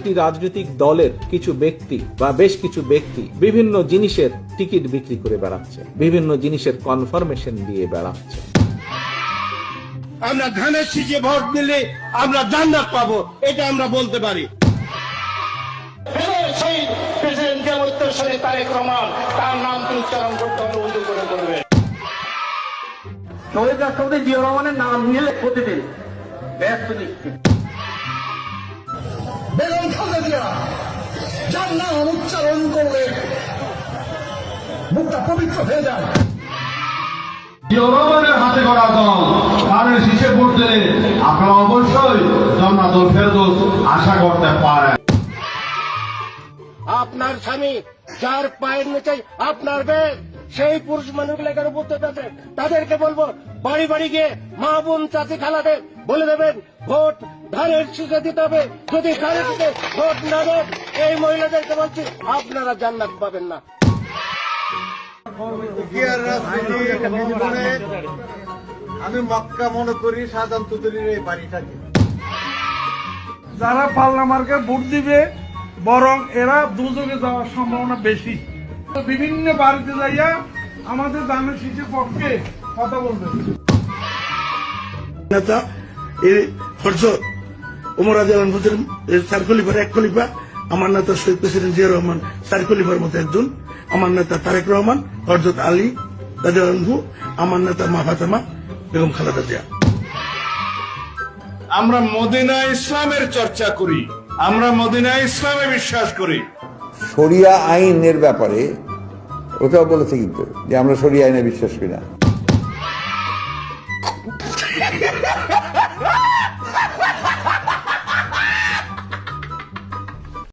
একটি রাজনৈতিক দলের কিছু ব্যক্তি বা বেশ কিছু ব্যক্তি বিভিন্ন জিনিসের টিকিট বিক্রি করে বেড়াচ্ছে, বিভিন্ন জিনিসের কনফার্মেশন দিয়ে বেড়াচ্ছে। আমরা ধানের শীষে ভোট দিলে আমরা জান্নাত পাবো, এটা আমরা বলতে পারি। সেই প্রেসিডেন্ট জিয়া উত্তরসূরি তারেক রহমান, তার নাম তিনি উচ্চারণ করতে হবে, উঁচু করে করবেন। শহীদ রাষ্ট্রপতি জিয়া রহমানের নাম নিলে প্রতিদিন ব্যস্ত নিচ্ছে। বেগম খালেদা জিয়া যার নাম উচ্চারণ করলে মুখটা পবিত্র হয়ে যায়। জিয়া হাতে গড়া দল ধানের শীষে ভোট দিলে আপনারা অবশ্যই জান্নাতুল ফেরদৌস আশা করতে পারেন। আপনার স্বামী যার পায়ের নিচে আপনার বেদ, সেই পুরুষ মানুষগুলো এখানে উপস্থিত আছে, তাদেরকে বলবো বাড়ি বাড়ি গিয়ে মা বোন চাচি খালাদের বলে দেবেন ভোট ধানের শীষে দিতে হবে। যদি ধানের শীষে ভোট না দেন, এই মহিলাদেরকে বলছি আপনারা জান্নাত পাবেন না। আমি মক্কা মনে করি সাধারণ তুতুলির এই বাড়িটাকে। যারা পাল্লা মার্কে ভোট দিবে বরং এরা দুযোগে যাওয়ার সম্ভাবনা বেশি। বিভিন্ন বাড়িতে যাইয়া আমাদের ধানের শীষের পক্ষে কথা বলবে। নেতা হযরত ওমর রাদিয়াল্লাহু আনহু চার খলিফার এক খলিফা, আমার নেতা শহীদ প্রেসিডেন্ট জিয়া রহমান চার খলিফার মতো একজন, আমার নেতা তারেক রহমান, হযরত আলী রাদিয়াল্লাহু আনহু, আমার নেতা মা ফাতেমা বেগম খালেদা জিয়া। আমরা মদিনা ইসলামের চর্চা করি, আমরা মদিনা ইসলামে বিশ্বাস করি। শরিয়া আইনের ব্যাপারে ওটাও বলেছে কিন্তু যে আমরা শরিয়া আইনে বিশ্বাস করি না।